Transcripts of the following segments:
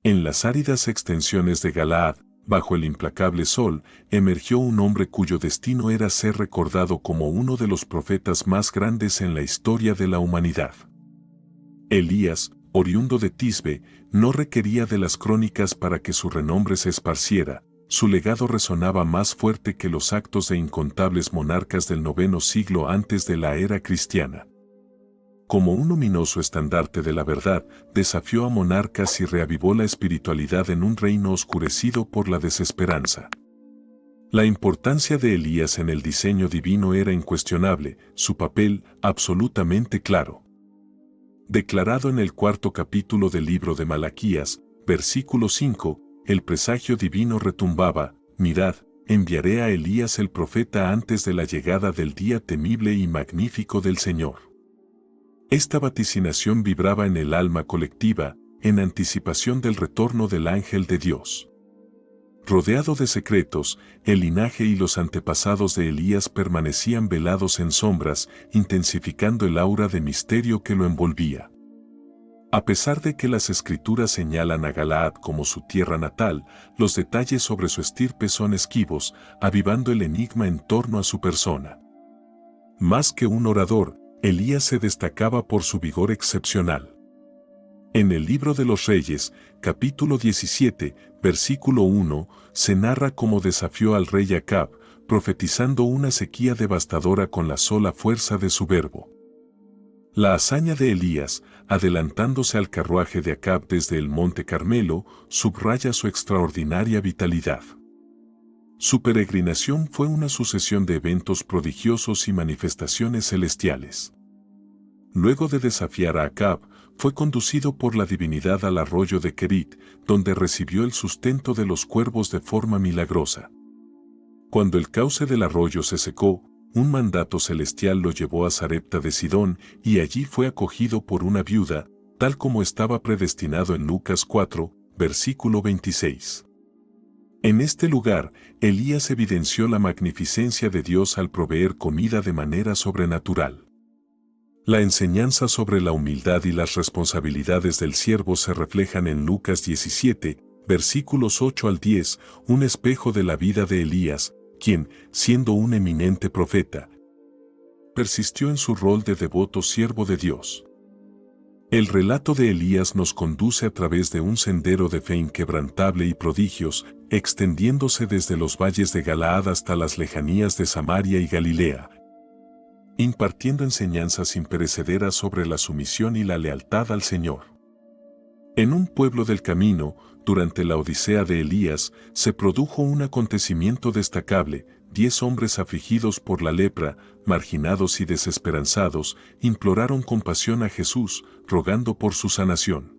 En las áridas extensiones de Galaad, bajo el implacable sol, emergió un hombre cuyo destino era ser recordado como uno de los profetas más grandes en la historia de la humanidad. Elías, oriundo de Tisbe, no requería de las crónicas para que su renombre se esparciera, su legado resonaba más fuerte que los actos de incontables monarcas del 9º siglo antes de la era cristiana. Como un luminoso estandarte de la verdad, desafió a monarcas y reavivó la espiritualidad en un reino oscurecido por la desesperanza. La importancia de Elías en el diseño divino era incuestionable, su papel absolutamente claro. Declarado en el 4º capítulo del libro de Malaquías, versículo 5, el presagio divino retumbaba: mirad, enviaré a Elías el profeta antes de la llegada del día temible y magnífico del Señor. Esta vaticinación vibraba en el alma colectiva, en anticipación del retorno del ángel de Dios. Rodeado de secretos, el linaje y los antepasados de Elías permanecían velados en sombras, intensificando el aura de misterio que lo envolvía. A pesar de que las escrituras señalan a Galaad como su tierra natal, los detalles sobre su estirpe son esquivos, avivando el enigma en torno a su persona. Más que un orador, Elías se destacaba por su vigor excepcional. En el libro de los Reyes, capítulo 17, versículo 1, se narra cómo desafió al rey Acab, profetizando una sequía devastadora con la sola fuerza de su verbo. La hazaña de Elías, adelantándose al carruaje de Acab desde el monte Carmelo, subraya su extraordinaria vitalidad. Su peregrinación fue una sucesión de eventos prodigiosos y manifestaciones celestiales. Luego de desafiar a Acab, fue conducido por la divinidad al arroyo de Kerit, donde recibió el sustento de los cuervos de forma milagrosa. Cuando el cauce del arroyo se secó, un mandato celestial lo llevó a Sarepta de Sidón y allí fue acogido por una viuda, tal como estaba predestinado en Lucas 4, versículo 26. En este lugar, Elías evidenció la magnificencia de Dios al proveer comida de manera sobrenatural. La enseñanza sobre la humildad y las responsabilidades del siervo se reflejan en Lucas 17, versículos 8 al 10, un espejo de la vida de Elías, quien, siendo un eminente profeta, persistió en su rol de devoto siervo de Dios. El relato de Elías nos conduce a través de un sendero de fe inquebrantable y prodigios, extendiéndose desde los valles de Galaad hasta las lejanías de Samaria y Galilea, impartiendo enseñanzas imperecederas sobre la sumisión y la lealtad al Señor. En un pueblo del camino, durante la odisea de Elías, se produjo un acontecimiento destacable: 10 hombres afligidos por la lepra, marginados y desesperanzados, imploraron compasión a Jesús, rogando por su sanación.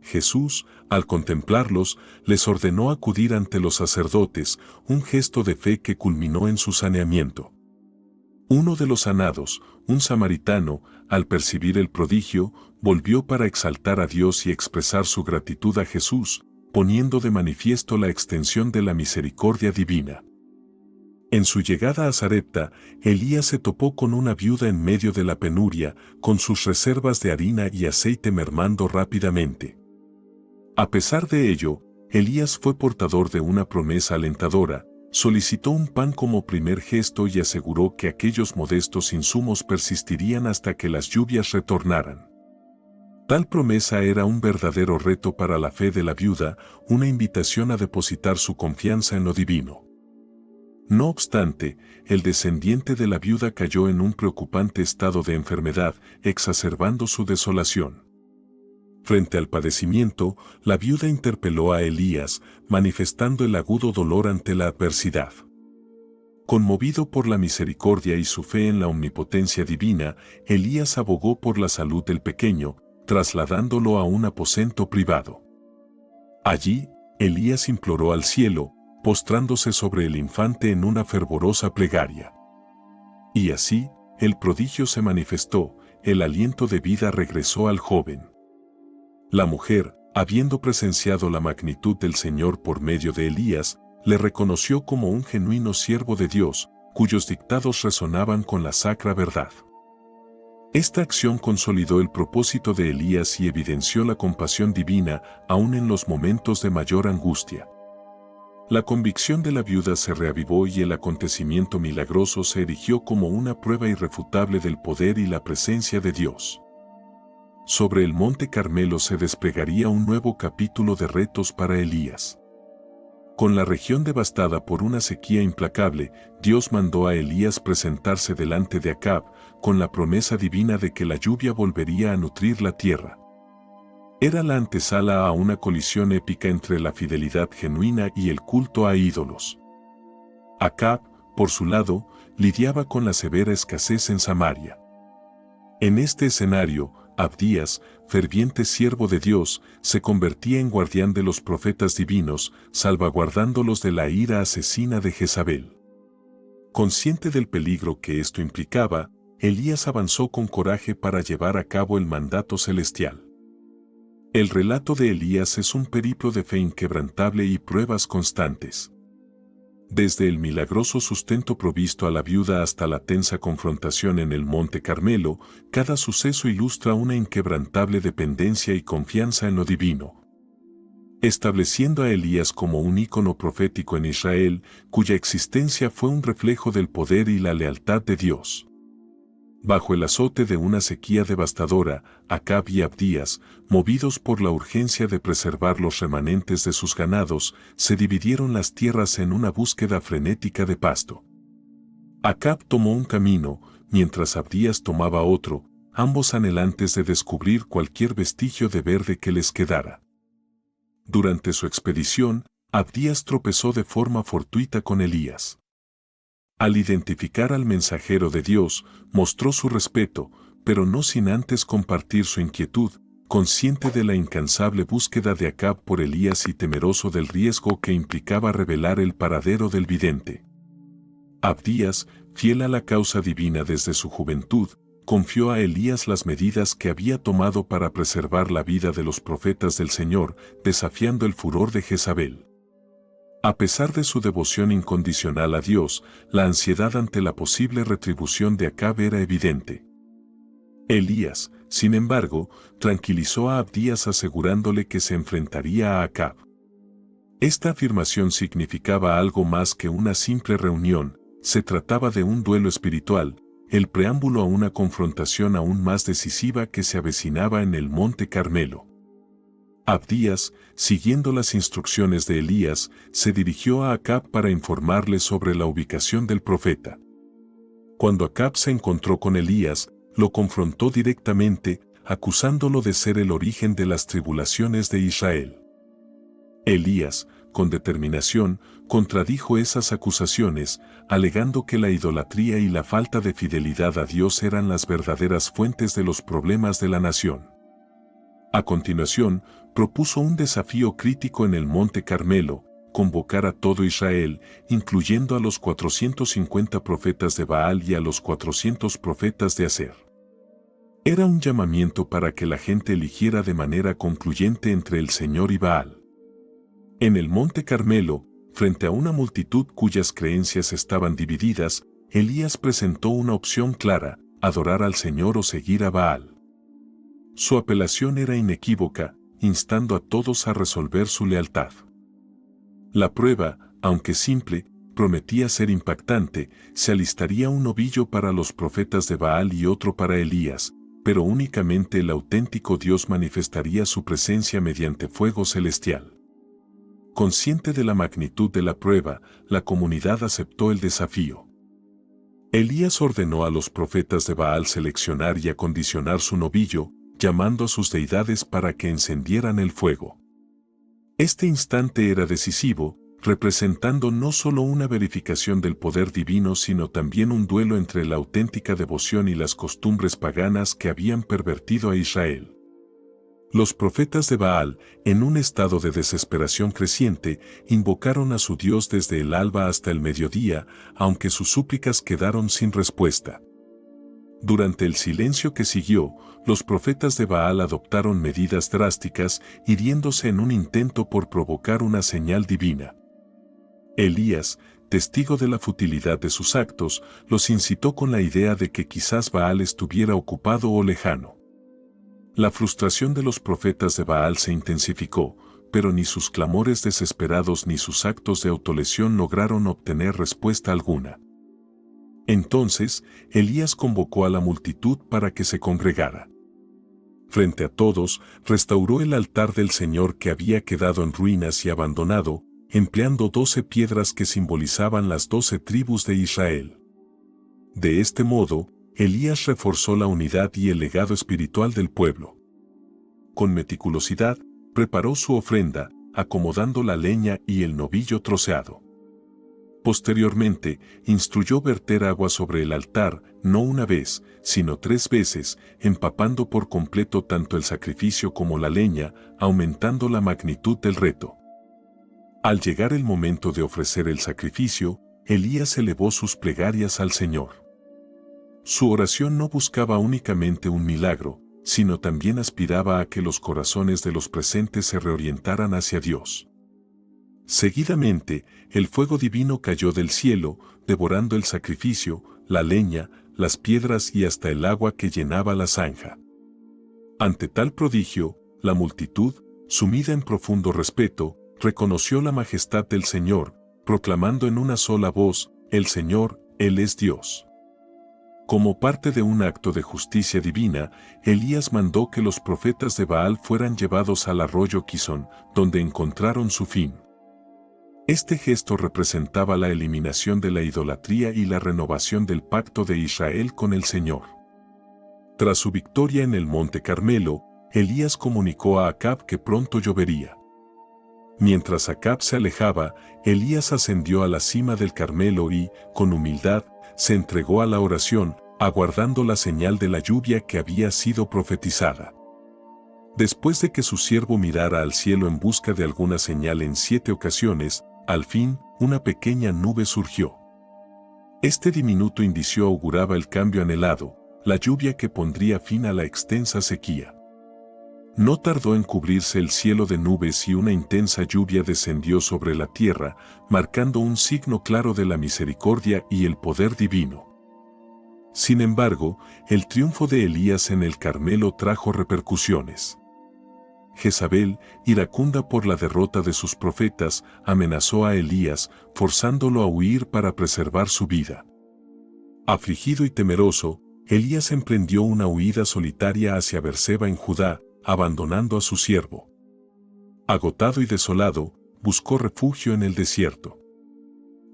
Jesús, al contemplarlos, les ordenó acudir ante los sacerdotes, un gesto de fe que culminó en su saneamiento. Uno de los sanados, un samaritano, al percibir el prodigio, volvió para exaltar a Dios y expresar su gratitud a Jesús, poniendo de manifiesto la extensión de la misericordia divina. En su llegada a Sarepta, Elías se topó con una viuda en medio de la penuria, con sus reservas de harina y aceite mermando rápidamente. A pesar de ello, Elías fue portador de una promesa alentadora: solicitó un pan como primer gesto y aseguró que aquellos modestos insumos persistirían hasta que las lluvias retornaran. Tal promesa era un verdadero reto para la fe de la viuda, una invitación a depositar su confianza en lo divino. No obstante, el descendiente de la viuda cayó en un preocupante estado de enfermedad, exacerbando su desolación. Frente al padecimiento, la viuda interpeló a Elías, manifestando el agudo dolor ante la adversidad. Conmovido por la misericordia y su fe en la omnipotencia divina, Elías abogó por la salud del pequeño, trasladándolo a un aposento privado. Allí, Elías imploró al cielo, postrándose sobre el infante en una fervorosa plegaria. Y así, el prodigio se manifestó, el aliento de vida regresó al joven. La mujer, habiendo presenciado la magnitud del Señor por medio de Elías, le reconoció como un genuino siervo de Dios, cuyos dictados resonaban con la sacra verdad. Esta acción consolidó el propósito de Elías y evidenció la compasión divina aún en los momentos de mayor angustia. La convicción de la viuda se reavivó y el acontecimiento milagroso se erigió como una prueba irrefutable del poder y la presencia de Dios. Sobre el monte Carmelo se desplegaría un nuevo capítulo de retos para Elías. Con la región devastada por una sequía implacable, Dios mandó a Elías presentarse delante de Acab, con la promesa divina de que la lluvia volvería a nutrir la tierra. Era la antesala a una colisión épica entre la fidelidad genuina y el culto a ídolos. Acab, por su lado, lidiaba con la severa escasez en Samaria. En este escenario, Abdías, ferviente siervo de Dios, se convertía en guardián de los profetas divinos, salvaguardándolos de la ira asesina de Jezabel. Consciente del peligro que esto implicaba, Elías avanzó con coraje para llevar a cabo el mandato celestial. El relato de Elías es un periplo de fe inquebrantable y pruebas constantes. Desde el milagroso sustento provisto a la viuda hasta la tensa confrontación en el Monte Carmelo, cada suceso ilustra una inquebrantable dependencia y confianza en lo divino, estableciendo a Elías como un ícono profético en Israel, cuya existencia fue un reflejo del poder y la lealtad de Dios. Bajo el azote de una sequía devastadora, Acab y Abdías, movidos por la urgencia de preservar los remanentes de sus ganados, se dividieron las tierras en una búsqueda frenética de pasto. Acab tomó un camino, mientras Abdías tomaba otro, ambos anhelantes de descubrir cualquier vestigio de verde que les quedara. Durante su expedición, Abdías tropezó de forma fortuita con Elías. Al identificar al mensajero de Dios, mostró su respeto, pero no sin antes compartir su inquietud, consciente de la incansable búsqueda de Acab por Elías y temeroso del riesgo que implicaba revelar el paradero del vidente. Abdías, fiel a la causa divina desde su juventud, confió a Elías las medidas que había tomado para preservar la vida de los profetas del Señor, desafiando el furor de Jezabel. A pesar de su devoción incondicional a Dios, la ansiedad ante la posible retribución de Acab era evidente. Elías, sin embargo, tranquilizó a Abdías asegurándole que se enfrentaría a Acab. Esta afirmación significaba algo más que una simple reunión, se trataba de un duelo espiritual, el preámbulo a una confrontación aún más decisiva que se avecinaba en el Monte Carmelo. Abdías, siguiendo las instrucciones de Elías, se dirigió a Acab para informarle sobre la ubicación del profeta. Cuando Acab se encontró con Elías, lo confrontó directamente, acusándolo de ser el origen de las tribulaciones de Israel. Elías, con determinación, contradijo esas acusaciones, alegando que la idolatría y la falta de fidelidad a Dios eran las verdaderas fuentes de los problemas de la nación. A continuación, propuso un desafío crítico en el Monte Carmelo, convocar a todo Israel, incluyendo a los 450 profetas de Baal y a los 400 profetas de Aser. Era un llamamiento para que la gente eligiera de manera concluyente entre el Señor y Baal. En el Monte Carmelo, frente a una multitud cuyas creencias estaban divididas, Elías presentó una opción clara: adorar al Señor o seguir a Baal. Su apelación era inequívoca, instando a todos a resolver su lealtad. La prueba, aunque simple, prometía ser impactante. Se alistaría un novillo para los profetas de Baal y otro para Elías, pero únicamente el auténtico Dios manifestaría su presencia mediante fuego celestial. Consciente de la magnitud de la prueba, la comunidad aceptó el desafío. Elías ordenó a los profetas de Baal seleccionar y acondicionar su novillo, llamando a sus deidades para que encendieran el fuego. Este instante era decisivo, representando no solo una verificación del poder divino sino también un duelo entre la auténtica devoción y las costumbres paganas que habían pervertido a Israel. Los profetas de Baal, en un estado de desesperación creciente, invocaron a su Dios desde el alba hasta el mediodía, aunque sus súplicas quedaron sin respuesta. Durante el silencio que siguió, los profetas de Baal adoptaron medidas drásticas, hiriéndose en un intento por provocar una señal divina. Elías, testigo de la futilidad de sus actos, los incitó con la idea de que quizás Baal estuviera ocupado o lejano. La frustración de los profetas de Baal se intensificó, pero ni sus clamores desesperados ni sus actos de autolesión lograron obtener respuesta alguna. Entonces, Elías convocó a la multitud para que se congregara. Frente a todos, restauró el altar del Señor que había quedado en ruinas y abandonado, empleando 12 piedras que simbolizaban las 12 tribus de Israel. De este modo, Elías reforzó la unidad y el legado espiritual del pueblo. Con meticulosidad, preparó su ofrenda, acomodando la leña y el novillo troceado. Posteriormente, instruyó verter agua sobre el altar, no una vez, sino 3 veces, empapando por completo tanto el sacrificio como la leña, aumentando la magnitud del reto. Al llegar el momento de ofrecer el sacrificio, Elías elevó sus plegarias al Señor. Su oración no buscaba únicamente un milagro, sino también aspiraba a que los corazones de los presentes se reorientaran hacia Dios. Seguidamente, el fuego divino cayó del cielo, devorando el sacrificio, la leña, las piedras y hasta el agua que llenaba la zanja. Ante tal prodigio, la multitud, sumida en profundo respeto, reconoció la majestad del Señor, proclamando en una sola voz: «El Señor, Él es Dios». Como parte de un acto de justicia divina, Elías mandó que los profetas de Baal fueran llevados al arroyo Quizón, donde encontraron su fin. Este gesto representaba la eliminación de la idolatría y la renovación del pacto de Israel con el Señor. Tras su victoria en el Monte Carmelo, Elías comunicó a Acab que pronto llovería. Mientras Acab se alejaba, Elías ascendió a la cima del Carmelo y, con humildad, se entregó a la oración, aguardando la señal de la lluvia que había sido profetizada. Después de que su siervo mirara al cielo en busca de alguna señal en 7 ocasiones, al fin, una pequeña nube surgió. Este diminuto indicio auguraba el cambio anhelado, la lluvia que pondría fin a la extensa sequía. No tardó en cubrirse el cielo de nubes y una intensa lluvia descendió sobre la tierra, marcando un signo claro de la misericordia y el poder divino. Sin embargo, el triunfo de Elías en el Carmelo trajo repercusiones. Jezabel, iracunda por la derrota de sus profetas, amenazó a Elías, forzándolo a huir para preservar su vida. Afligido y temeroso, Elías emprendió una huida solitaria hacia Berseba en Judá, abandonando a su siervo. Agotado y desolado, buscó refugio en el desierto.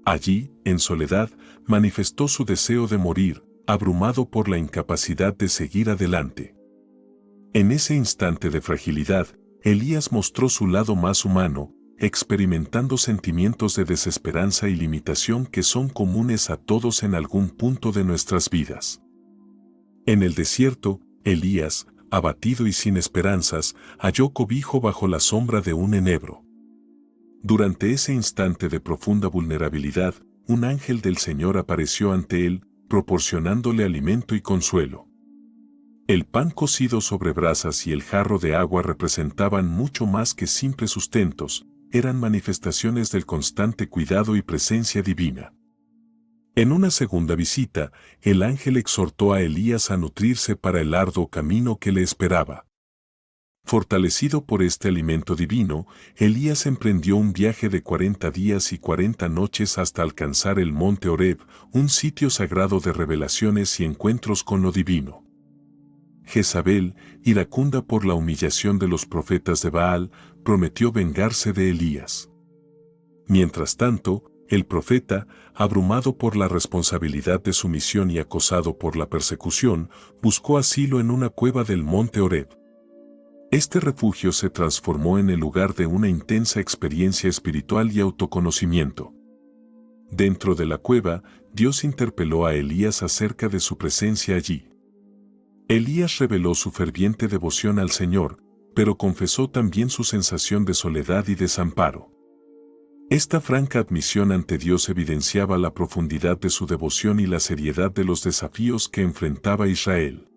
Allí, en soledad, manifestó su deseo de morir, abrumado por la incapacidad de seguir adelante. En ese instante de fragilidad, Elías mostró su lado más humano, experimentando sentimientos de desesperanza y limitación que son comunes a todos en algún punto de nuestras vidas. En el desierto, Elías, abatido y sin esperanzas, halló cobijo bajo la sombra de un enebro. Durante ese instante de profunda vulnerabilidad, un ángel del Señor apareció ante él, proporcionándole alimento y consuelo. El pan cocido sobre brasas y el jarro de agua representaban mucho más que simples sustentos, eran manifestaciones del constante cuidado y presencia divina. En una segunda visita, el ángel exhortó a Elías a nutrirse para el arduo camino que le esperaba. Fortalecido por este alimento divino, Elías emprendió un viaje de 40 días y 40 noches hasta alcanzar el monte Horeb, un sitio sagrado de revelaciones y encuentros con lo divino. Jezabel, iracunda por la humillación de los profetas de Baal, prometió vengarse de Elías. Mientras tanto, el profeta, abrumado por la responsabilidad de su misión y acosado por la persecución, buscó asilo en una cueva del monte Horeb. Este refugio se transformó en el lugar de una intensa experiencia espiritual y autoconocimiento. Dentro de la cueva, Dios interpeló a Elías acerca de su presencia allí. Elías reveló su ferviente devoción al Señor, pero confesó también su sensación de soledad y desamparo. Esta franca admisión ante Dios evidenciaba la profundidad de su devoción y la seriedad de los desafíos que enfrentaba Israel.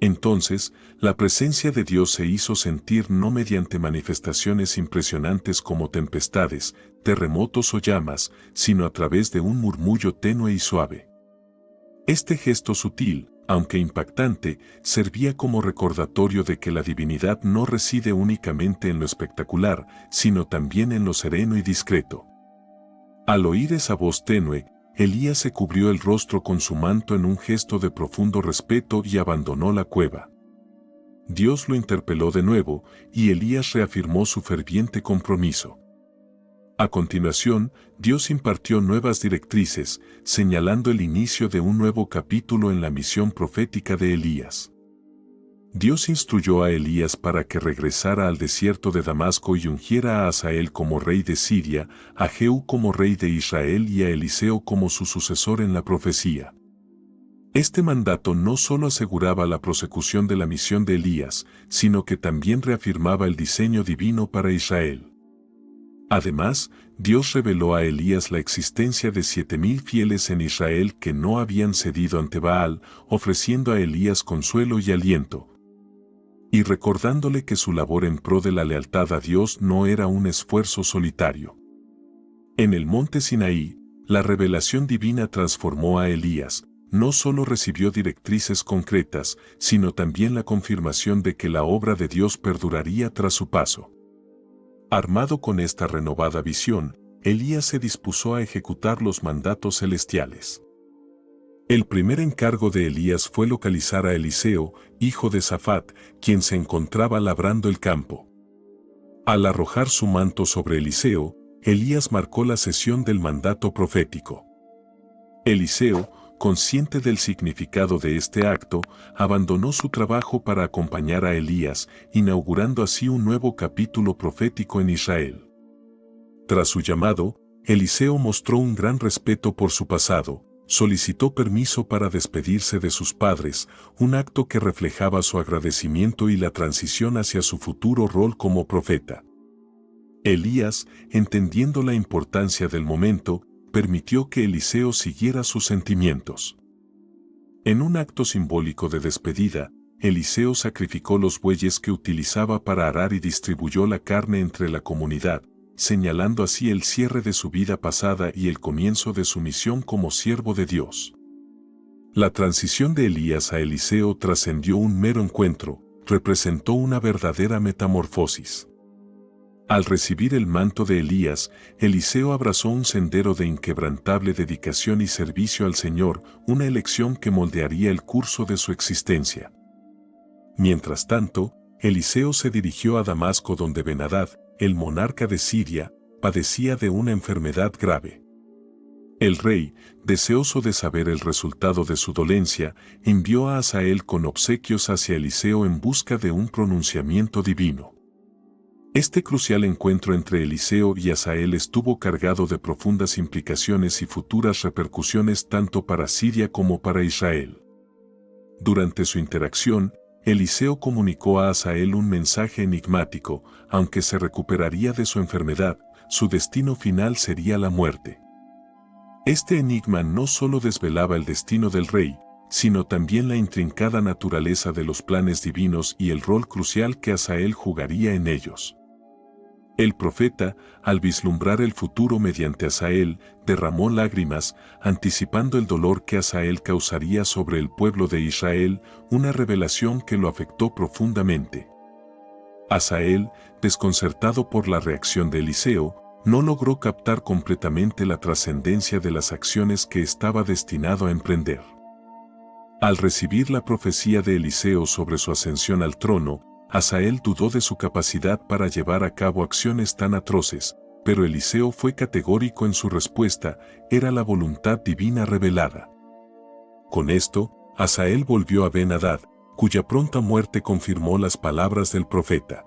Entonces, la presencia de Dios se hizo sentir no mediante manifestaciones impresionantes como tempestades, terremotos o llamas, sino a través de un murmullo tenue y suave. Este gesto sutil, aunque impactante, servía como recordatorio de que la divinidad no reside únicamente en lo espectacular, sino también en lo sereno y discreto. Al oír esa voz tenue, Elías se cubrió el rostro con su manto en un gesto de profundo respeto y abandonó la cueva. Dios lo interpeló de nuevo, y Elías reafirmó su ferviente compromiso. A continuación, Dios impartió nuevas directrices, señalando el inicio de un nuevo capítulo en la misión profética de Elías. Dios instruyó a Elías para que regresara al desierto de Damasco y ungiera a Hazael como rey de Siria, a Jehú como rey de Israel y a Eliseo como su sucesor en la profecía. Este mandato no solo aseguraba la prosecución de la misión de Elías, sino que también reafirmaba el diseño divino para Israel. Además, Dios reveló a Elías la existencia de 7,000 fieles en Israel que no habían cedido ante Baal, ofreciendo a Elías consuelo y aliento, y recordándole que su labor en pro de la lealtad a Dios no era un esfuerzo solitario. En el monte Sinaí, la revelación divina transformó a Elías. No solo recibió directrices concretas, sino también la confirmación de que la obra de Dios perduraría tras su paso. Armado con esta renovada visión, Elías se dispuso a ejecutar los mandatos celestiales. El primer encargo de Elías fue localizar a Eliseo, hijo de Safat, quien se encontraba labrando el campo. Al arrojar su manto sobre Eliseo, Elías marcó la cesión del mandato profético. Eliseo, consciente del significado de este acto, abandonó su trabajo para acompañar a Elías, inaugurando así un nuevo capítulo profético en Israel. Tras su llamado, Eliseo mostró un gran respeto por su pasado, solicitó permiso para despedirse de sus padres, un acto que reflejaba su agradecimiento y la transición hacia su futuro rol como profeta. Elías, entendiendo la importancia del momento, permitió que Eliseo siguiera sus sentimientos. En un acto simbólico de despedida, Eliseo sacrificó los bueyes que utilizaba para arar y distribuyó la carne entre la comunidad, señalando así el cierre de su vida pasada y el comienzo de su misión como siervo de Dios. La transición de Elías a Eliseo trascendió un mero encuentro, representó una verdadera metamorfosis. Al recibir el manto de Elías, Eliseo abrazó un sendero de inquebrantable dedicación y servicio al Señor, una elección que moldearía el curso de su existencia. Mientras tanto, Eliseo se dirigió a Damasco donde Ben-Hadad, el monarca de Siria, padecía de una enfermedad grave. El rey, deseoso de saber el resultado de su dolencia, envió a Hazael con obsequios hacia Eliseo en busca de un pronunciamiento divino. Este crucial encuentro entre Eliseo y Hazael estuvo cargado de profundas implicaciones y futuras repercusiones tanto para Siria como para Israel. Durante su interacción, Eliseo comunicó a Hazael un mensaje enigmático: aunque se recuperaría de su enfermedad, su destino final sería la muerte. Este enigma no solo desvelaba el destino del rey, sino también la intrincada naturaleza de los planes divinos y el rol crucial que Hazael jugaría en ellos. El profeta, al vislumbrar el futuro mediante Hazael, derramó lágrimas, anticipando el dolor que Hazael causaría sobre el pueblo de Israel, una revelación que lo afectó profundamente. Hazael, desconcertado por la reacción de Eliseo, no logró captar completamente la trascendencia de las acciones que estaba destinado a emprender. Al recibir la profecía de Eliseo sobre su ascensión al trono, Hazael dudó de su capacidad para llevar a cabo acciones tan atroces, pero Eliseo fue categórico en su respuesta: era la voluntad divina revelada. Con esto, Hazael volvió a Ben-Hadad, cuya pronta muerte confirmó las palabras del profeta.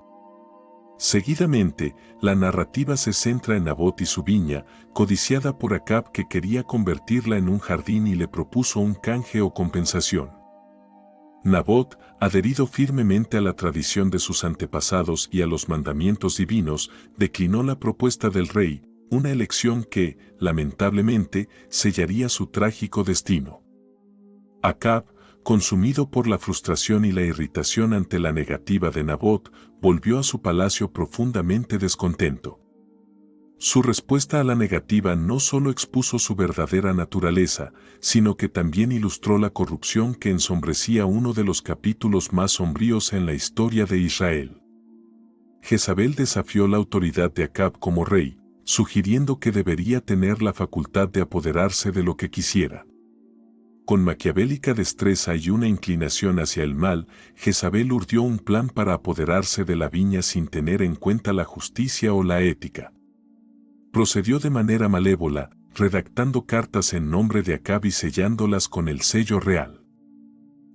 Seguidamente, la narrativa se centra en Nabot y su viña, codiciada por Acab, que quería convertirla en un jardín y le propuso un canje o compensación. Nabot, adherido firmemente a la tradición de sus antepasados y a los mandamientos divinos, declinó la propuesta del rey, una elección que, lamentablemente, sellaría su trágico destino. Acab, consumido por la frustración y la irritación ante la negativa de Nabot, volvió a su palacio profundamente descontento. Su respuesta a la negativa no solo expuso su verdadera naturaleza, sino que también ilustró la corrupción que ensombrecía uno de los capítulos más sombríos en la historia de Israel. Jezabel desafió la autoridad de Acab como rey, sugiriendo que debería tener la facultad de apoderarse de lo que quisiera. Con maquiavélica destreza y una inclinación hacia el mal, Jezabel urdió un plan para apoderarse de la viña sin tener en cuenta la justicia o la ética. Procedió de manera malévola, redactando cartas en nombre de Acab y sellándolas con el sello real.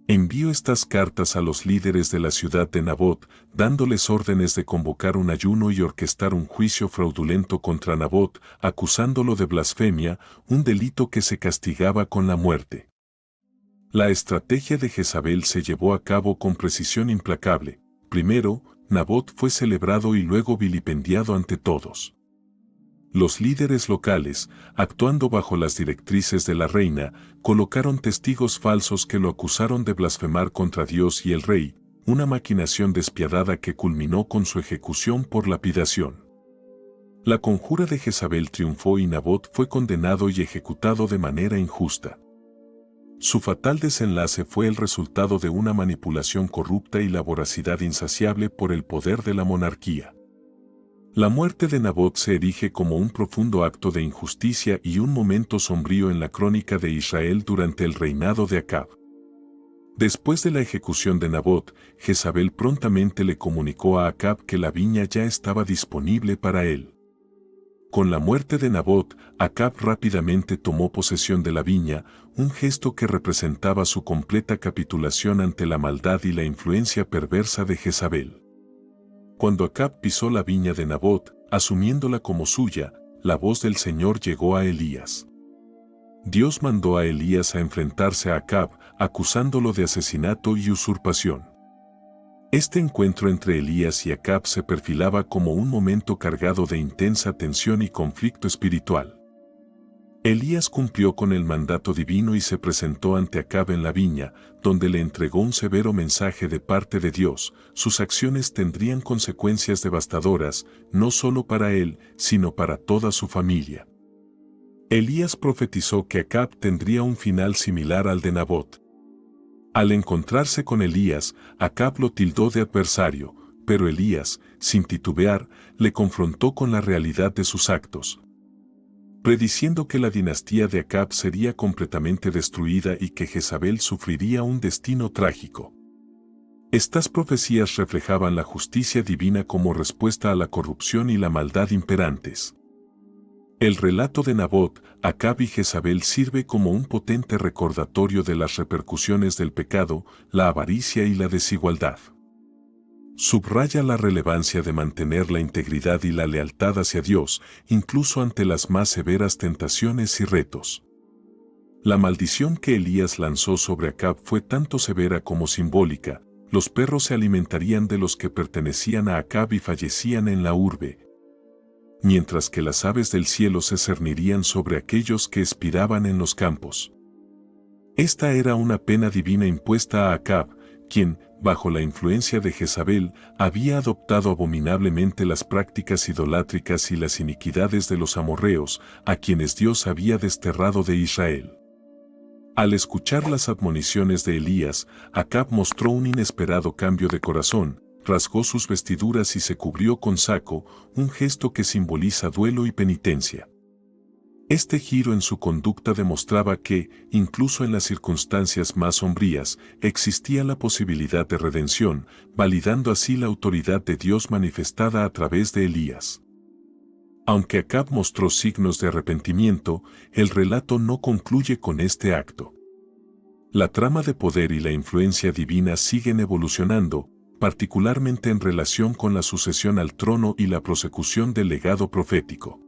Envió estas cartas a los líderes de la ciudad de Nabot, dándoles órdenes de convocar un ayuno y orquestar un juicio fraudulento contra Nabot, acusándolo de blasfemia, un delito que se castigaba con la muerte. La estrategia de Jezabel se llevó a cabo con precisión implacable. Primero, Nabot fue celebrado y luego vilipendiado ante todos. Los líderes locales, actuando bajo las directrices de la reina, colocaron testigos falsos que lo acusaron de blasfemar contra Dios y el rey, una maquinación despiadada que culminó con su ejecución por lapidación. La conjura de Jezabel triunfó y Nabot fue condenado y ejecutado de manera injusta. Su fatal desenlace fue el resultado de una manipulación corrupta y la voracidad insaciable por el poder de la monarquía. La muerte de Nabot se erige como un profundo acto de injusticia y un momento sombrío en la crónica de Israel durante el reinado de Acab. Después de la ejecución de Nabot, Jezabel prontamente le comunicó a Acab que la viña ya estaba disponible para él. Con la muerte de Nabot, Acab rápidamente tomó posesión de la viña, un gesto que representaba su completa capitulación ante la maldad y la influencia perversa de Jezabel. Cuando Acab pisó la viña de Nabot, asumiéndola como suya, la voz del Señor llegó a Elías. Dios mandó a Elías a enfrentarse a Acab, acusándolo de asesinato y usurpación. Este encuentro entre Elías y Acab se perfilaba como un momento cargado de intensa tensión y conflicto espiritual. Elías cumplió con el mandato divino y se presentó ante Acab en la viña, donde le entregó un severo mensaje de parte de Dios. Sus acciones tendrían consecuencias devastadoras, no solo para él, sino para toda su familia. Elías profetizó que Acab tendría un final similar al de Nabot. Al encontrarse con Elías, Acab lo tildó de adversario, pero Elías, sin titubear, le confrontó con la realidad de sus actos, prediciendo que la dinastía de Acab sería completamente destruida y que Jezabel sufriría un destino trágico. Estas profecías reflejaban la justicia divina como respuesta a la corrupción y la maldad imperantes. El relato de Nabot, Acab y Jezabel sirve como un potente recordatorio de las repercusiones del pecado, la avaricia y la desigualdad. Subraya la relevancia de mantener la integridad y la lealtad hacia Dios, incluso ante las más severas tentaciones y retos. La maldición que Elías lanzó sobre Acab fue tanto severa como simbólica. Los perros se alimentarían de los que pertenecían a Acab y fallecían en la urbe, mientras que las aves del cielo se cernirían sobre aquellos que espiraban en los campos. Esta era una pena divina impuesta a Acab, quien, bajo la influencia de Jezabel, había adoptado abominablemente las prácticas idolátricas y las iniquidades de los amorreos, a quienes Dios había desterrado de Israel. Al escuchar las admoniciones de Elías, Acab mostró un inesperado cambio de corazón, rasgó sus vestiduras y se cubrió con saco, un gesto que simboliza duelo y penitencia. Este giro en su conducta demostraba que, incluso en las circunstancias más sombrías, existía la posibilidad de redención, validando así la autoridad de Dios manifestada a través de Elías. Aunque Acab mostró signos de arrepentimiento, el relato no concluye con este acto. La trama de poder y la influencia divina siguen evolucionando, particularmente en relación con la sucesión al trono y la prosecución del legado profético.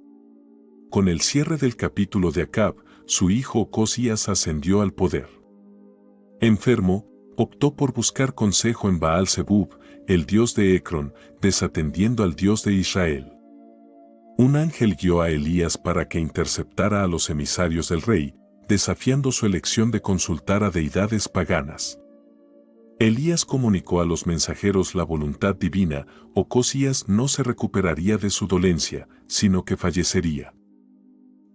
Con el cierre del capítulo de Acab, su hijo Ocosías ascendió al poder. Enfermo, optó por buscar consejo en Baal-Zebub, el dios de Ecrón, desatendiendo al Dios de Israel. Un ángel guió a Elías para que interceptara a los emisarios del rey, desafiando su elección de consultar a deidades paganas. Elías comunicó a los mensajeros la voluntad divina. Ocosías no se recuperaría de su dolencia, sino que fallecería.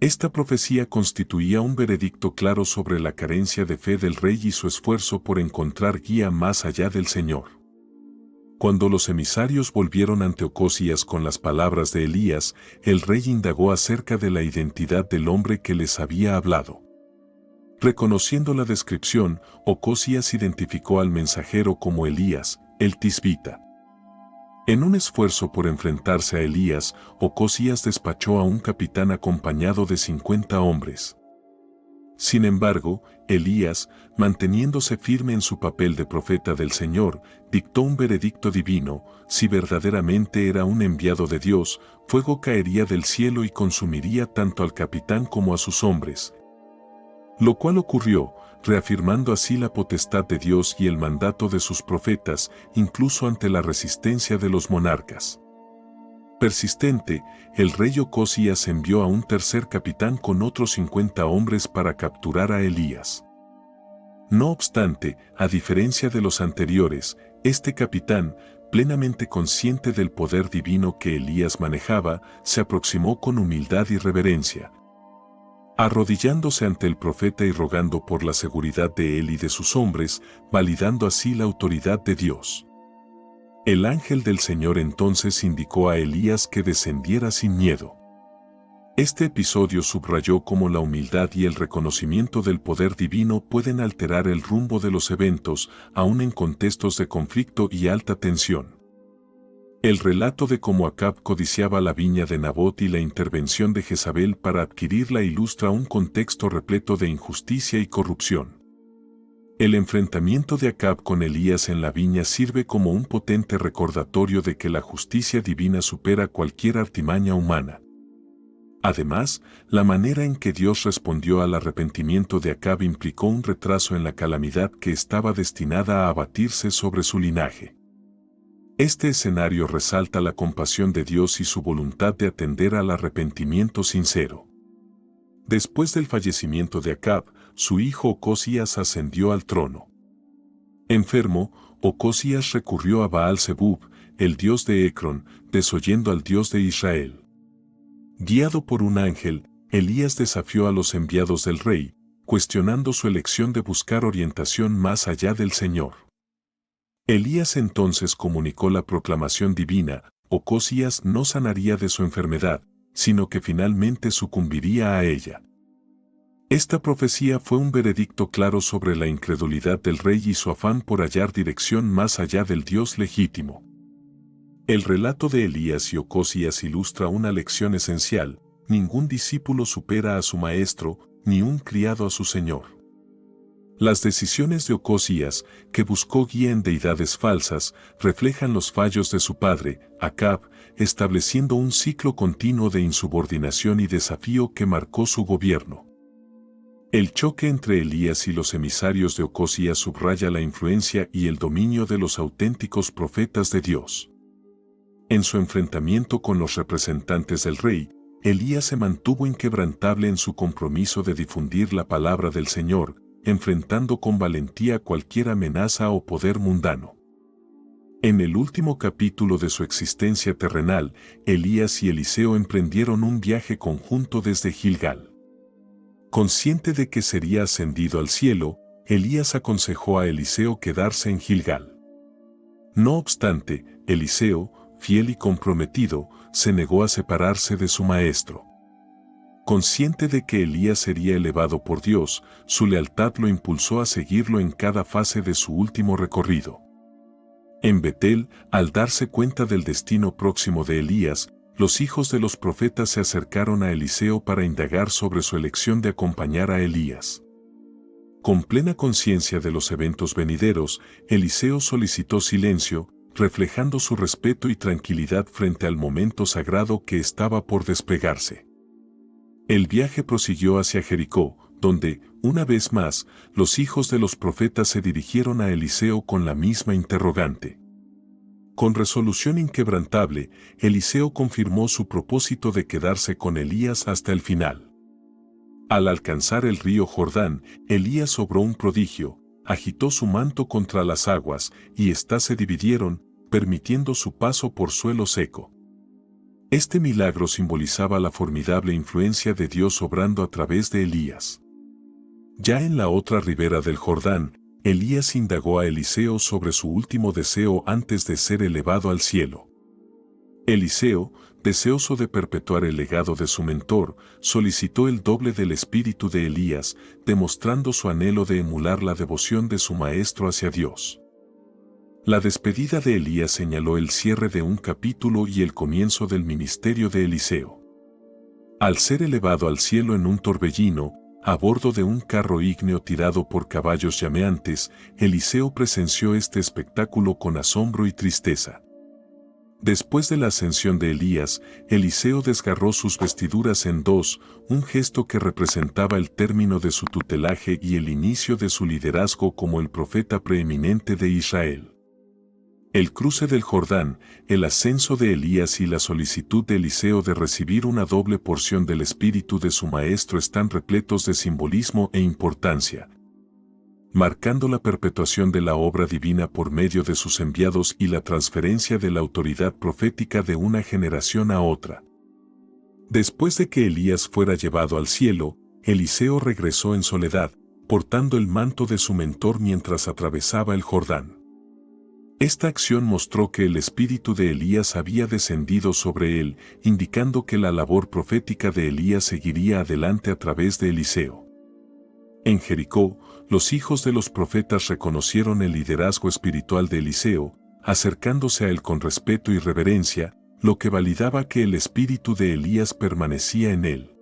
Esta profecía constituía un veredicto claro sobre la carencia de fe del rey y su esfuerzo por encontrar guía más allá del Señor. Cuando los emisarios volvieron ante Ocosías con las palabras de Elías, el rey indagó acerca de la identidad del hombre que les había hablado. Reconociendo la descripción, Ocosías identificó al mensajero como Elías, el tisbita. En un esfuerzo por enfrentarse a Elías, Ocosías despachó a un capitán acompañado de 50 hombres. Sin embargo, Elías, manteniéndose firme en su papel de profeta del Señor, dictó un veredicto divino: si verdaderamente era un enviado de Dios, fuego caería del cielo y consumiría tanto al capitán como a sus hombres. Lo cual ocurrió, reafirmando así la potestad de Dios y el mandato de sus profetas, incluso ante la resistencia de los monarcas. Persistente, el rey Ocosías envió a un tercer capitán con otros 50 hombres para capturar a Elías. No obstante, a diferencia de los anteriores, este capitán, plenamente consciente del poder divino que Elías manejaba, se aproximó con humildad y reverencia, arrodillándose ante el profeta y rogando por la seguridad de él y de sus hombres, validando así la autoridad de Dios. El ángel del Señor entonces indicó a Elías que descendiera sin miedo. Este episodio subrayó cómo la humildad y el reconocimiento del poder divino pueden alterar el rumbo de los eventos, aun en contextos de conflicto y alta tensión. El relato de cómo Acab codiciaba la viña de Nabot y la intervención de Jezabel para adquirirla ilustra un contexto repleto de injusticia y corrupción. El enfrentamiento de Acab con Elías en la viña sirve como un potente recordatorio de que la justicia divina supera cualquier artimaña humana. Además, la manera en que Dios respondió al arrepentimiento de Acab implicó un retraso en la calamidad que estaba destinada a abatirse sobre su linaje. Este escenario resalta la compasión de Dios y su voluntad de atender al arrepentimiento sincero. Después del fallecimiento de Acab, su hijo Ocosías ascendió al trono. Enfermo, Ocosías recurrió a Baal-Zebub, el dios de Ecrón, desoyendo al Dios de Israel. Guiado por un ángel, Elías desafió a los enviados del rey, cuestionando su elección de buscar orientación más allá del Señor. Elías entonces comunicó la proclamación divina: Ocosías no sanaría de su enfermedad, sino que finalmente sucumbiría a ella. Esta profecía fue un veredicto claro sobre la incredulidad del rey y su afán por hallar dirección más allá del Dios legítimo. El relato de Elías y Ocosías ilustra una lección esencial: ningún discípulo supera a su maestro, ni un criado a su señor. Las decisiones de Ocosías, que buscó guía en deidades falsas, reflejan los fallos de su padre, Acab, estableciendo un ciclo continuo de insubordinación y desafío que marcó su gobierno. El choque entre Elías y los emisarios de Ocosías subraya la influencia y el dominio de los auténticos profetas de Dios. En su enfrentamiento con los representantes del rey, Elías se mantuvo inquebrantable en su compromiso de difundir la palabra del Señor, enfrentando con valentía cualquier amenaza o poder mundano. En el último capítulo de su existencia terrenal, Elías y Eliseo emprendieron un viaje conjunto desde Gilgal. Consciente de que sería ascendido al cielo, Elías aconsejó a Eliseo quedarse en Gilgal. No obstante, Eliseo, fiel y comprometido, se negó a separarse de su maestro. Consciente de que Elías sería elevado por Dios, su lealtad lo impulsó a seguirlo en cada fase de su último recorrido. En Betel, al darse cuenta del destino próximo de Elías, los hijos de los profetas se acercaron a Eliseo para indagar sobre su elección de acompañar a Elías. Con plena conciencia de los eventos venideros, Eliseo solicitó silencio, reflejando su respeto y tranquilidad frente al momento sagrado que estaba por desplegarse. El viaje prosiguió hacia Jericó, donde, una vez más, los hijos de los profetas se dirigieron a Eliseo con la misma interrogante. Con resolución inquebrantable, Eliseo confirmó su propósito de quedarse con Elías hasta el final. Al alcanzar el río Jordán, Elías obró un prodigio, agitó su manto contra las aguas, y éstas se dividieron, permitiendo su paso por suelo seco. Este milagro simbolizaba la formidable influencia de Dios obrando a través de Elías. Ya en la otra ribera del Jordán, Elías indagó a Eliseo sobre su último deseo antes de ser elevado al cielo. Eliseo, deseoso de perpetuar el legado de su mentor, solicitó el doble del espíritu de Elías, demostrando su anhelo de emular la devoción de su maestro hacia Dios. La despedida de Elías señaló el cierre de un capítulo y el comienzo del ministerio de Eliseo. Al ser elevado al cielo en un torbellino, a bordo de un carro ígneo tirado por caballos llameantes, Eliseo presenció este espectáculo con asombro y tristeza. Después de la ascensión de Elías, Eliseo desgarró sus vestiduras en dos, un gesto que representaba el término de su tutelaje y el inicio de su liderazgo como el profeta preeminente de Israel. El cruce del Jordán, el ascenso de Elías y la solicitud de Eliseo de recibir una doble porción del espíritu de su maestro están repletos de simbolismo e importancia, marcando la perpetuación de la obra divina por medio de sus enviados y la transferencia de la autoridad profética de una generación a otra. Después de que Elías fuera llevado al cielo, Eliseo regresó en soledad, portando el manto de su mentor mientras atravesaba el Jordán. Esta acción mostró que el espíritu de Elías había descendido sobre él, indicando que la labor profética de Elías seguiría adelante a través de Eliseo. En Jericó, los hijos de los profetas reconocieron el liderazgo espiritual de Eliseo, acercándose a él con respeto y reverencia, lo que validaba que el espíritu de Elías permanecía en él.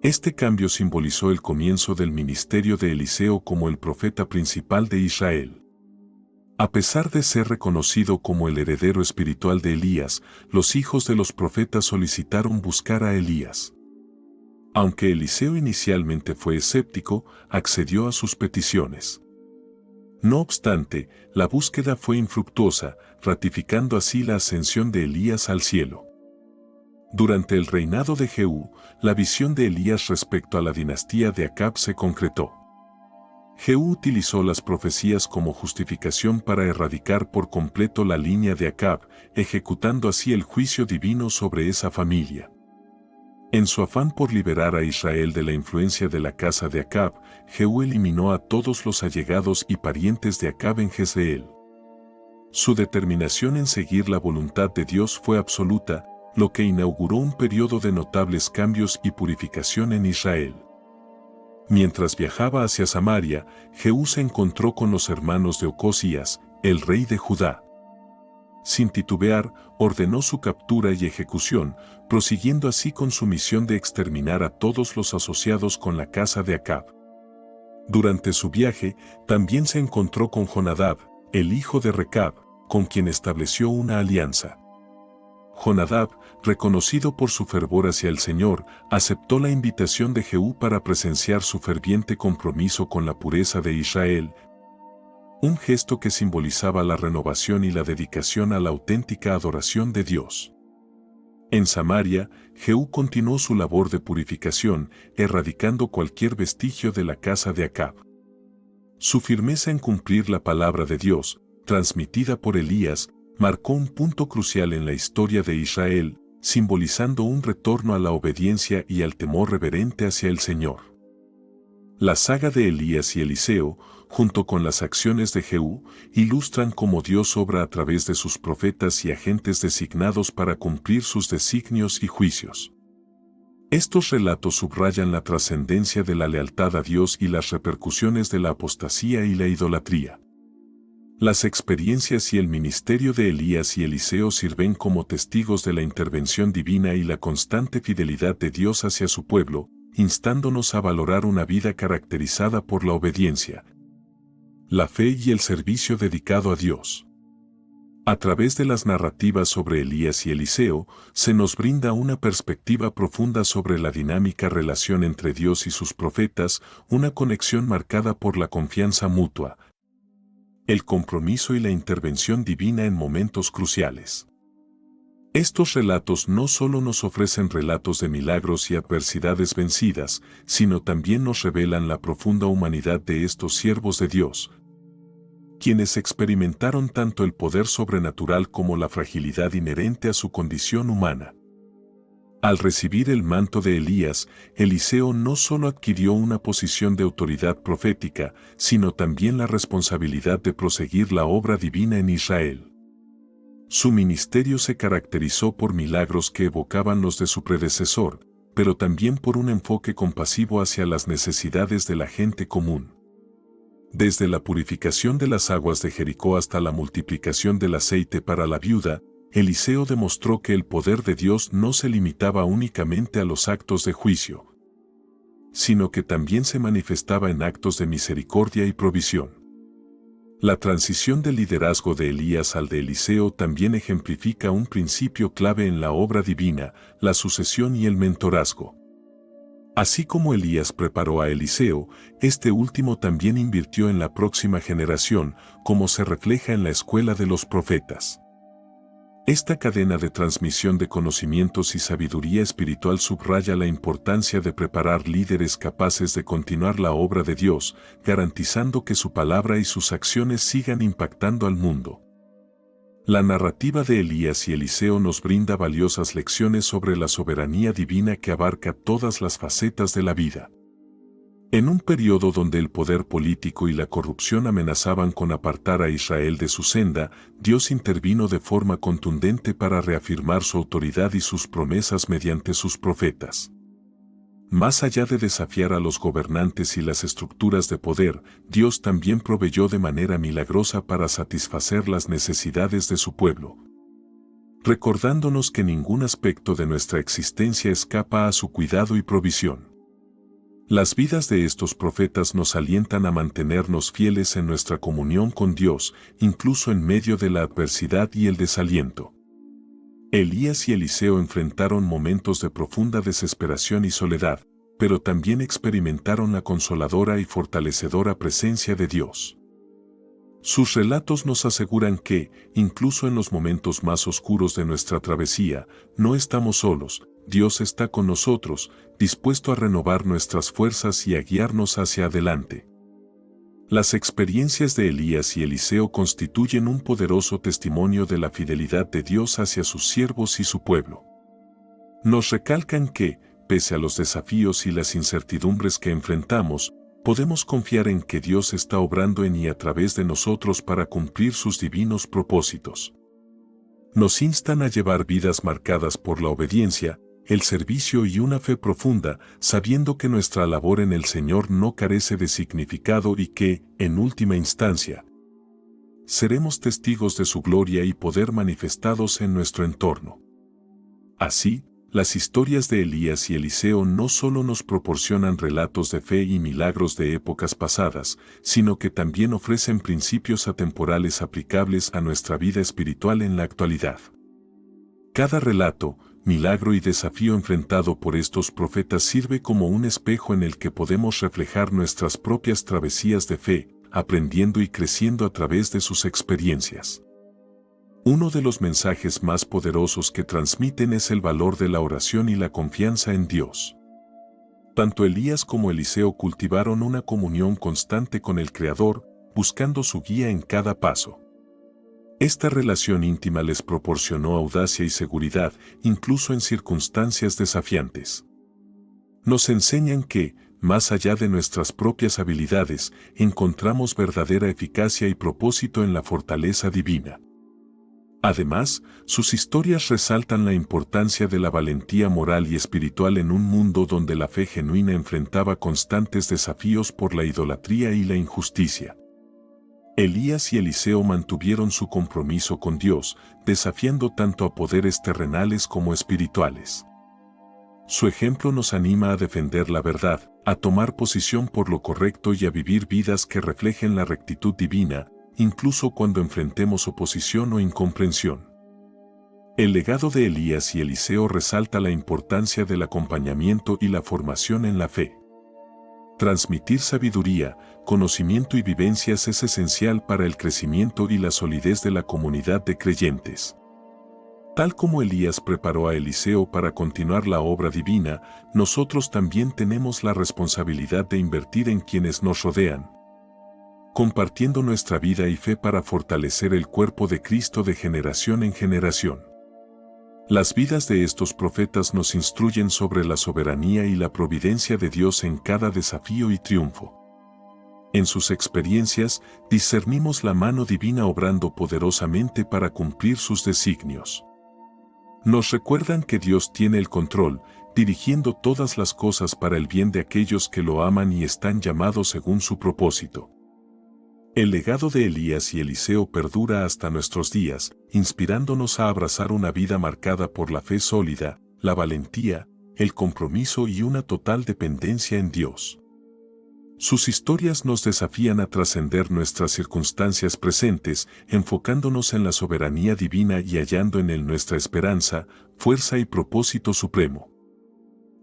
Este cambio simbolizó el comienzo del ministerio de Eliseo como el profeta principal de Israel. A pesar de ser reconocido como el heredero espiritual de Elías, los hijos de los profetas solicitaron buscar a Elías. Aunque Eliseo inicialmente fue escéptico, accedió a sus peticiones. No obstante, la búsqueda fue infructuosa, ratificando así la ascensión de Elías al cielo. Durante el reinado de Jehú, la visión de Elías respecto a la dinastía de Acab se concretó. Jehú utilizó las profecías como justificación para erradicar por completo la línea de Acab, ejecutando así el juicio divino sobre esa familia. En su afán por liberar a Israel de la influencia de la casa de Acab, Jehú eliminó a todos los allegados y parientes de Acab en Jezreel. Su determinación en seguir la voluntad de Dios fue absoluta, lo que inauguró un periodo de notables cambios y purificación en Israel. Mientras viajaba hacia Samaria, Jehú se encontró con los hermanos de Ocosías, el rey de Judá. Sin titubear, ordenó su captura y ejecución, prosiguiendo así con su misión de exterminar a todos los asociados con la casa de Acab. Durante su viaje, también se encontró con Jonadab, el hijo de Recab, con quien estableció una alianza. Jonadab, reconocido por su fervor hacia el Señor, aceptó la invitación de Jehú para presenciar su ferviente compromiso con la pureza de Israel, un gesto que simbolizaba la renovación y la dedicación a la auténtica adoración de Dios. En Samaria, Jehú continuó su labor de purificación, erradicando cualquier vestigio de la casa de Acab. Su firmeza en cumplir la palabra de Dios, transmitida por Elías, marcó un punto crucial en la historia de Israel, simbolizando un retorno a la obediencia y al temor reverente hacia el Señor. La saga de Elías y Eliseo, junto con las acciones de Jehú, ilustran cómo Dios obra a través de sus profetas y agentes designados para cumplir sus designios y juicios. Estos relatos subrayan la trascendencia de la lealtad a Dios y las repercusiones de la apostasía y la idolatría. Las experiencias y el ministerio de Elías y Eliseo sirven como testigos de la intervención divina y la constante fidelidad de Dios hacia su pueblo, instándonos a valorar una vida caracterizada por la obediencia, la fe y el servicio dedicado a Dios. A través de las narrativas sobre Elías y Eliseo, se nos brinda una perspectiva profunda sobre la dinámica relación entre Dios y sus profetas, una conexión marcada por la confianza mutua, el compromiso y la intervención divina en momentos cruciales. Estos relatos no solo nos ofrecen relatos de milagros y adversidades vencidas, sino también nos revelan la profunda humanidad de estos siervos de Dios, quienes experimentaron tanto el poder sobrenatural como la fragilidad inherente a su condición humana. Al recibir el manto de Elías, Eliseo no solo adquirió una posición de autoridad profética, sino también la responsabilidad de proseguir la obra divina en Israel. Su ministerio se caracterizó por milagros que evocaban los de su predecesor, pero también por un enfoque compasivo hacia las necesidades de la gente común. Desde la purificación de las aguas de Jericó hasta la multiplicación del aceite para la viuda, Eliseo demostró que el poder de Dios no se limitaba únicamente a los actos de juicio, sino que también se manifestaba en actos de misericordia y provisión. La transición del liderazgo de Elías al de Eliseo también ejemplifica un principio clave en la obra divina, la sucesión y el mentorazgo. Así como Elías preparó a Eliseo, este último también invirtió en la próxima generación, como se refleja en la escuela de los profetas. Esta cadena de transmisión de conocimientos y sabiduría espiritual subraya la importancia de preparar líderes capaces de continuar la obra de Dios, garantizando que su palabra y sus acciones sigan impactando al mundo. La narrativa de Elías y Eliseo nos brinda valiosas lecciones sobre la soberanía divina que abarca todas las facetas de la vida. En un periodo donde el poder político y la corrupción amenazaban con apartar a Israel de su senda, Dios intervino de forma contundente para reafirmar su autoridad y sus promesas mediante sus profetas. Más allá de desafiar a los gobernantes y las estructuras de poder, Dios también proveyó de manera milagrosa para satisfacer las necesidades de su pueblo, recordándonos que ningún aspecto de nuestra existencia escapa a su cuidado y provisión. Las vidas de estos profetas nos alientan a mantenernos fieles en nuestra comunión con Dios, incluso en medio de la adversidad y el desaliento. Elías y Eliseo enfrentaron momentos de profunda desesperación y soledad, pero también experimentaron la consoladora y fortalecedora presencia de Dios. Sus relatos nos aseguran que, incluso en los momentos más oscuros de nuestra travesía, no estamos solos. Dios está con nosotros, dispuesto a renovar nuestras fuerzas y a guiarnos hacia adelante. Las experiencias de Elías y Eliseo constituyen un poderoso testimonio de la fidelidad de Dios hacia sus siervos y su pueblo. Nos recalcan que, pese a los desafíos y las incertidumbres que enfrentamos, podemos confiar en que Dios está obrando en y a través de nosotros para cumplir sus divinos propósitos. Nos instan a llevar vidas marcadas por la obediencia, el servicio y una fe profunda, sabiendo que nuestra labor en el Señor no carece de significado y que, en última instancia, seremos testigos de su gloria y poder manifestados en nuestro entorno. Así, las historias de Elías y Eliseo no solo nos proporcionan relatos de fe y milagros de épocas pasadas, sino que también ofrecen principios atemporales aplicables a nuestra vida espiritual en la actualidad. Cada relato, milagro y desafío enfrentado por estos profetas sirve como un espejo en el que podemos reflejar nuestras propias travesías de fe, aprendiendo y creciendo a través de sus experiencias. Uno de los mensajes más poderosos que transmiten es el valor de la oración y la confianza en Dios. Tanto Elías como Eliseo cultivaron una comunión constante con el Creador, buscando su guía en cada paso. Esta relación íntima les proporcionó audacia y seguridad, incluso en circunstancias desafiantes. Nos enseñan que, más allá de nuestras propias habilidades, encontramos verdadera eficacia y propósito en la fortaleza divina. Además, sus historias resaltan la importancia de la valentía moral y espiritual en un mundo donde la fe genuina enfrentaba constantes desafíos por la idolatría y la injusticia. Elías y Eliseo mantuvieron su compromiso con Dios, desafiando tanto a poderes terrenales como espirituales. Su ejemplo nos anima a defender la verdad, a tomar posición por lo correcto y a vivir vidas que reflejen la rectitud divina, incluso cuando enfrentemos oposición o incomprensión. El legado de Elías y Eliseo resalta la importancia del acompañamiento y la formación en la fe. Transmitir sabiduría, conocimiento y vivencias es esencial para el crecimiento y la solidez de la comunidad de creyentes. Tal como Elías preparó a Eliseo para continuar la obra divina, nosotros también tenemos la responsabilidad de invertir en quienes nos rodean, compartiendo nuestra vida y fe para fortalecer el cuerpo de Cristo de generación en generación. Las vidas de estos profetas nos instruyen sobre la soberanía y la providencia de Dios en cada desafío y triunfo. En sus experiencias, discernimos la mano divina obrando poderosamente para cumplir sus designios. Nos recuerdan que Dios tiene el control, dirigiendo todas las cosas para el bien de aquellos que lo aman y están llamados según su propósito. El legado de Elías y Eliseo perdura hasta nuestros días, inspirándonos a abrazar una vida marcada por la fe sólida, la valentía, el compromiso y una total dependencia en Dios. Sus historias nos desafían a trascender nuestras circunstancias presentes, enfocándonos en la soberanía divina y hallando en él nuestra esperanza, fuerza y propósito supremo.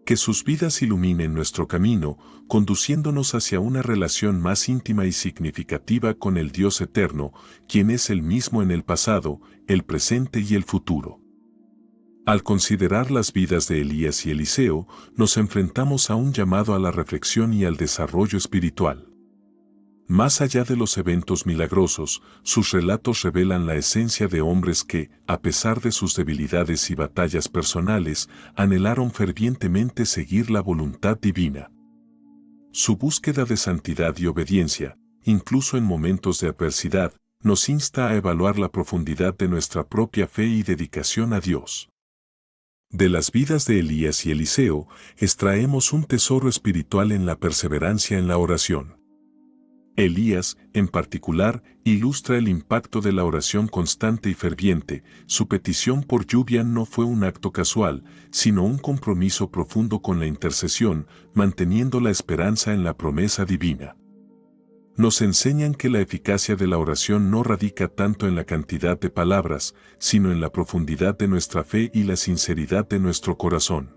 Que sus vidas iluminen nuestro camino, conduciéndonos hacia una relación más íntima y significativa con el Dios eterno, quien es el mismo en el pasado, el presente y el futuro. Al considerar las vidas de Elías y Eliseo, nos enfrentamos a un llamado a la reflexión y al desarrollo espiritual. Más allá de los eventos milagrosos, sus relatos revelan la esencia de hombres que, a pesar de sus debilidades y batallas personales, anhelaron fervientemente seguir la voluntad divina. Su búsqueda de santidad y obediencia, incluso en momentos de adversidad, nos insta a evaluar la profundidad de nuestra propia fe y dedicación a Dios. De las vidas de Elías y Eliseo, extraemos un tesoro espiritual en la perseverancia en la oración. Elías, en particular, ilustra el impacto de la oración constante y ferviente. Su petición por lluvia no fue un acto casual, sino un compromiso profundo con la intercesión, manteniendo la esperanza en la promesa divina. Nos enseñan que la eficacia de la oración no radica tanto en la cantidad de palabras, sino en la profundidad de nuestra fe y la sinceridad de nuestro corazón.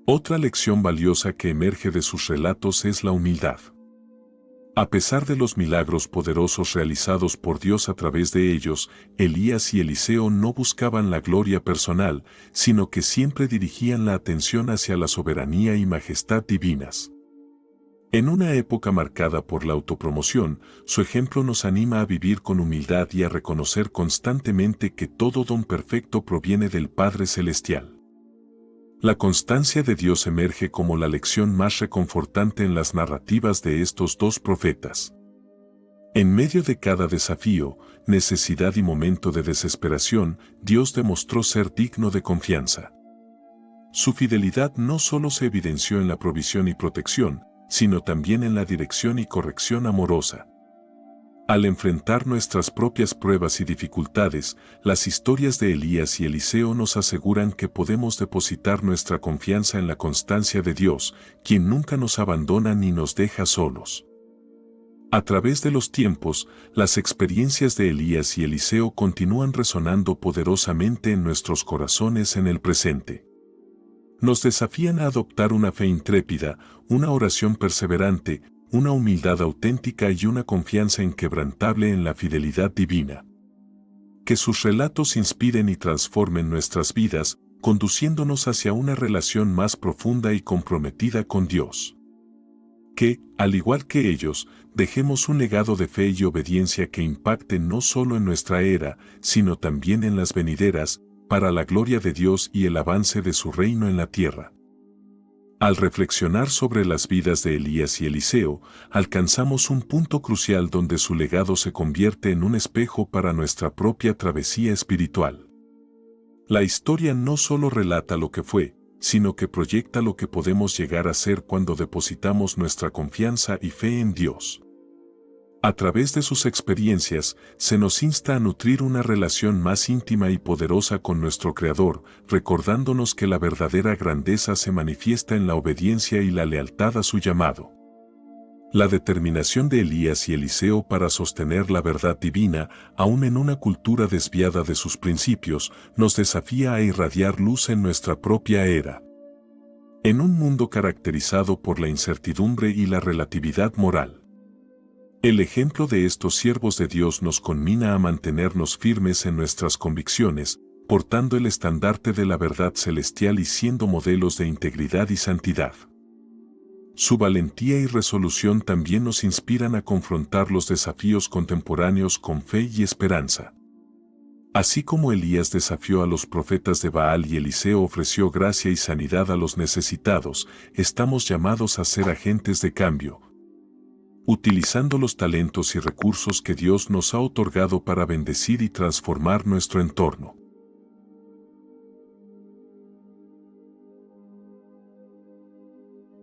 Otra lección valiosa que emerge de sus relatos es la humildad. A pesar de los milagros poderosos realizados por Dios a través de ellos, Elías y Eliseo no buscaban la gloria personal, sino que siempre dirigían la atención hacia la soberanía y majestad divinas. En una época marcada por la autopromoción, su ejemplo nos anima a vivir con humildad y a reconocer constantemente que todo don perfecto proviene del Padre Celestial. La constancia de Dios emerge como la lección más reconfortante en las narrativas de estos dos profetas. En medio de cada desafío, necesidad y momento de desesperación, Dios demostró ser digno de confianza. Su fidelidad no solo se evidenció en la provisión y protección, sino también en la dirección y corrección amorosa. Al enfrentar nuestras propias pruebas y dificultades, las historias de Elías y Eliseo nos aseguran que podemos depositar nuestra confianza en la constancia de Dios, quien nunca nos abandona ni nos deja solos. A través de los tiempos, las experiencias de Elías y Eliseo continúan resonando poderosamente en nuestros corazones en el presente. Nos desafían a adoptar una fe intrépida, una oración perseverante, una humildad auténtica y una confianza inquebrantable en la fidelidad divina. Que sus relatos inspiren y transformen nuestras vidas, conduciéndonos hacia una relación más profunda y comprometida con Dios. Que, al igual que ellos, dejemos un legado de fe y obediencia que impacte no solo en nuestra era, sino también en las venideras, para la gloria de Dios y el avance de su reino en la tierra. Al reflexionar sobre las vidas de Elías y Eliseo, alcanzamos un punto crucial donde su legado se convierte en un espejo para nuestra propia travesía espiritual. La historia no solo relata lo que fue, sino que proyecta lo que podemos llegar a ser cuando depositamos nuestra confianza y fe en Dios. A través de sus experiencias, se nos insta a nutrir una relación más íntima y poderosa con nuestro Creador, recordándonos que la verdadera grandeza se manifiesta en la obediencia y la lealtad a su llamado. La determinación de Elías y Eliseo para sostener la verdad divina, aun en una cultura desviada de sus principios, nos desafía a irradiar luz en nuestra propia era. En un mundo caracterizado por la incertidumbre y la relatividad moral, el ejemplo de estos siervos de Dios nos conmina a mantenernos firmes en nuestras convicciones, portando el estandarte de la verdad celestial y siendo modelos de integridad y santidad. Su valentía y resolución también nos inspiran a confrontar los desafíos contemporáneos con fe y esperanza. Así como Elías desafió a los profetas de Baal y Eliseo ofreció gracia y sanidad a los necesitados, estamos llamados a ser agentes de cambio, utilizando los talentos y recursos que Dios nos ha otorgado para bendecir y transformar nuestro entorno.